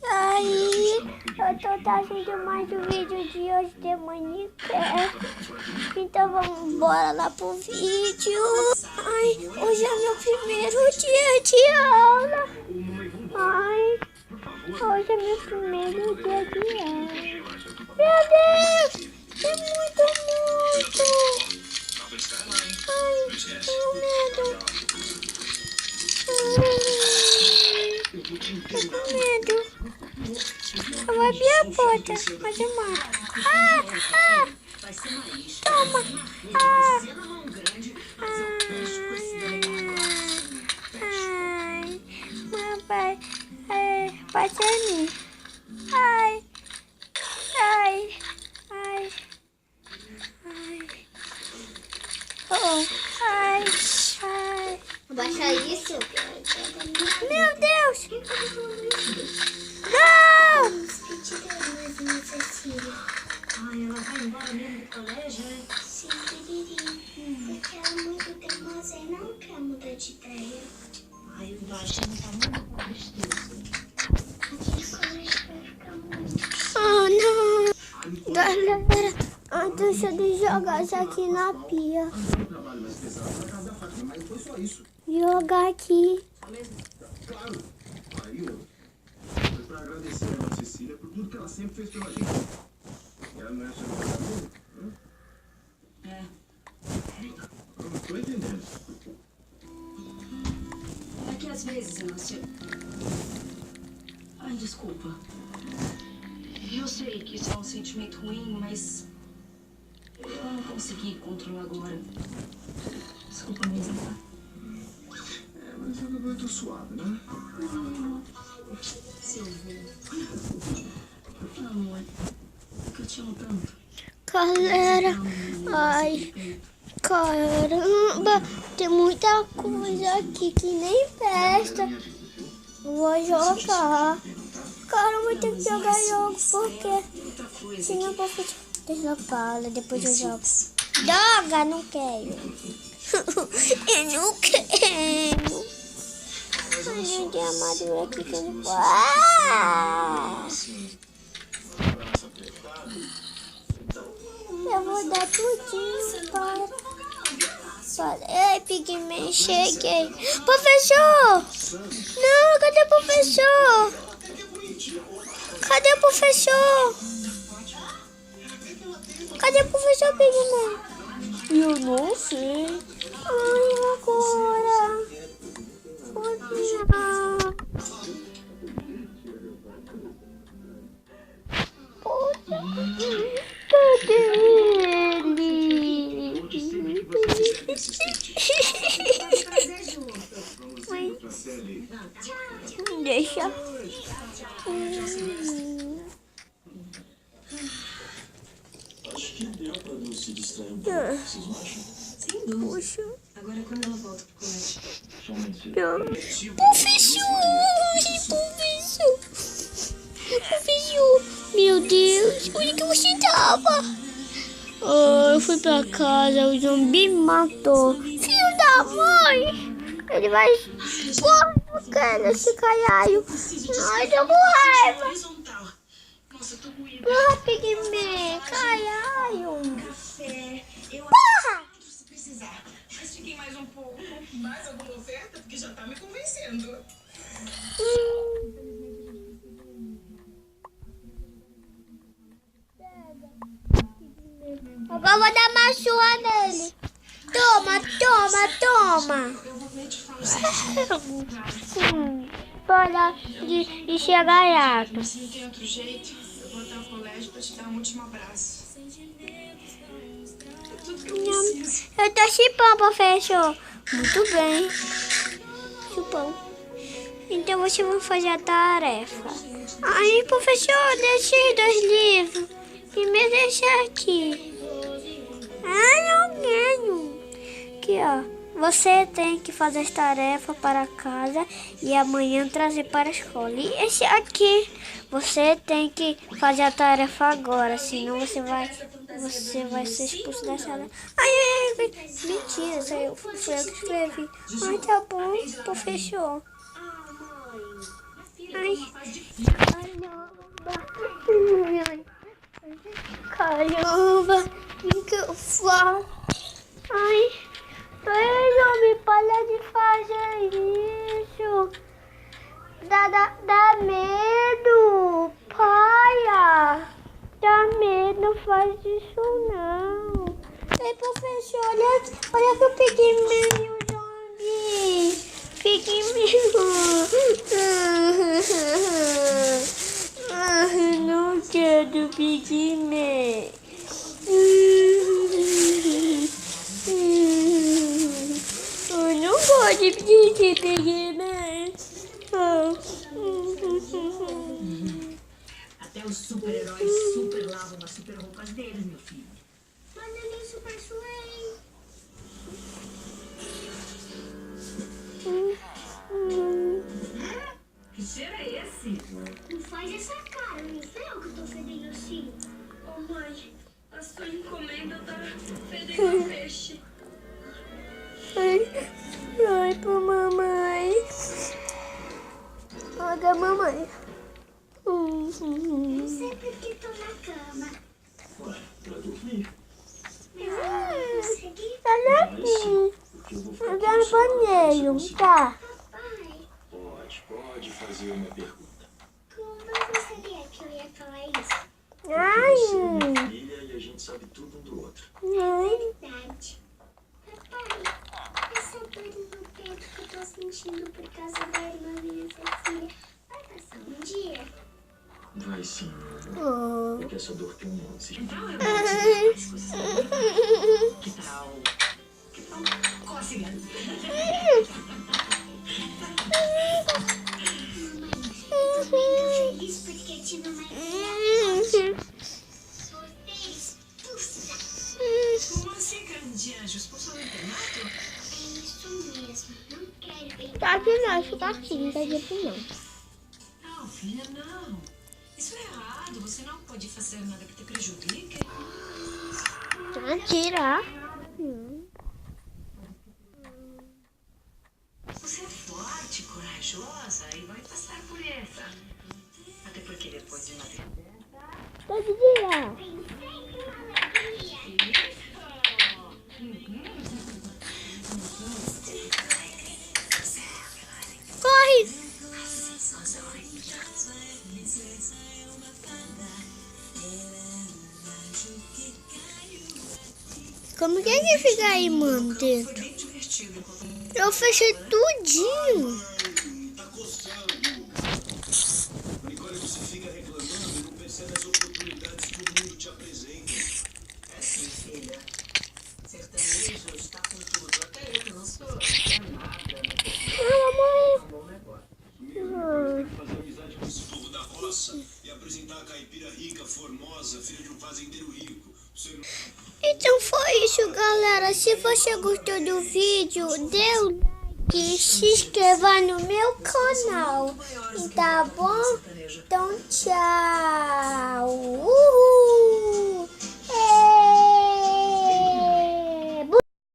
Aí, eu tô trazendo mais um vídeo de hoje de Minecraft. Então vamos embora lá pro vídeo. Ai, hoje é meu primeiro dia de aula. Ai, hoje é meu primeiro dia de aula. Meu Deus, é muito. Ai, tenho medo. Tô com medo. Eu vou abrir a porta, mas eu mato. Toma. Ai, papai, pode ser mim. Ai. Oh, ai. Abaixa isso. Meu Deus. Não. Ai, ela vai embora mesmo do colégio, né? Sim, porque ela muito teimosa e não quer mudar de ideia. Ai, o baixinho tá muito gostoso. Aquele colégio vai ficar muito... Oh, não. Galera, deixa eu jogar isso aqui na pia. Jogar aqui. Claro. Aí, foi pra agradecer a Dona Cecília por tudo que ela sempre fez pela gente. Ela não é só amiga? É. Eu não tô entendendo. É que às vezes, Inácio... Ai, desculpa. Eu sei que isso é um sentimento ruim, mas... eu não consegui controlar agora. Desculpa mesmo, tá? Mas eu tô suave, né? Silvio. Amor, que eu te amo tanto. Galera, ai, caramba, tem muita coisa aqui que nem presta. Vou jogar. Caramba, tem que jogar jogo porque senão eu vou ficar... Deixa eu falar, depois eu jogo. Joga, não quero. Eu não quero. Ai, gente, tem armadura aqui que eu não posso. Eu vou dar tudinho para... Ei, Pigman, cheguei. Professor! Não, cadê o professor? Cadê o professor? Cadê o professor Pigman? Eu não sei. Ai, agora. Cadê ele? Deixa. Acho que deu pra não se distrair um pouco, vocês não acham? Sem dúvida. Puxa. Agora é quando ela volta pro colégio. Professor, meu Deus, onde que você tava? Eu fui pra casa, o zumbi me matou. Filho da mãe! Ele vai... Porra, não quero esse caralho. Ai, tô com raiva. Porra, Pigman, caralho. Porra! Se precisar. Mas fiquem mais um pouco. Mais alguma oferta? Porque já tá me convencendo. Agora eu vou dar uma surra nele. Toma. Para de ser gaiato. Se não tem outro jeito, eu vou até o colégio pra te dar um último abraço. Tudo que eu preciso. Eu tô chipando, professor. Muito bem. Chupão. Então você vai fazer a tarefa. Ai, professor, deixei 2 livros. E me deixa aqui. Ai, não ganho. Aqui, ó. Você tem que fazer as tarefas para casa e amanhã trazer para a escola. E esse aqui, você tem que fazer a tarefa agora, senão você vai ser expulso da sala. Ai, mentira, isso aí fui eu que escrevi. Ai, tá bom, professor. Caramba, que eu faço? Ai, me para de fazer isso. Dá medo, paia. Dá medo, não faz isso não. Ei, professor, olha que eu peguei meu zombie. Peguei meu. Não quero Pigman. Eu não gosto de Pigman. Até os super-heróis super lavam as super roupas deles, meu filho. Mas eu nem super suei. Que cheiro é esse? Não faz essa cara, não sei eu que tô fedendo assim. Ô mãe, a sua encomenda tá fedendo a peixe. Ai, pra mamãe. Olha a mamãe. Não sei por que tô na cama. Ué, pra dormir. Consegui? Olha aqui. Porque eu vou ficar Olha aqui no no sofá até banheiro, você conseguir. tá? Papai, Pode fazer uma pergunta. como você sabia que eu ia falar isso? Você é Ai. minha filha e a gente sabe tudo um do outro. Ai. Verdade. Papai, essa dor no peito que eu tô sentindo por causa da irmã minha Cecília vai passar um dia? Vai sim, meu amor. Oh. É que essa dor tem um nome. Então eu vou te mais coisas. Que tal? Cócega. Eu tô muito feliz porque tive uma ideia. Você expulsa. Você é grande de anjo, expulsou no internato? É isso mesmo. Não quero brincar. Tá aqui não, isso tá aqui, não tá aqui não. Não, filha, não. Isso é errado. Você não pode fazer nada que te prejudique. Tirar. Você é forte, corajosa e vai passar por essa. Até porque depois de uma temporada... Pode tirar. Tem sempre uma alegria. Corre. Como que fica aí, mano, Foi dentro? bem divertido. Eu fechei tudinho. Tá coçando. Nicole, você fica reclamando e não percebe as oportunidades que o mundo te apresenta. É sim, filha. Sertanejo está com tudo. Até eu que não sou. Não é nada. É um bom negócio. Tem que fazer amizade com esse povo da roça e apresentar a caipira rica, formosa, filha de um fazendeiro rico. Você não... Então foi isso, galera. Se você gostou do vídeo, dê um like e se inscreva no meu canal. Tá bom? Então, tchau. Uhul.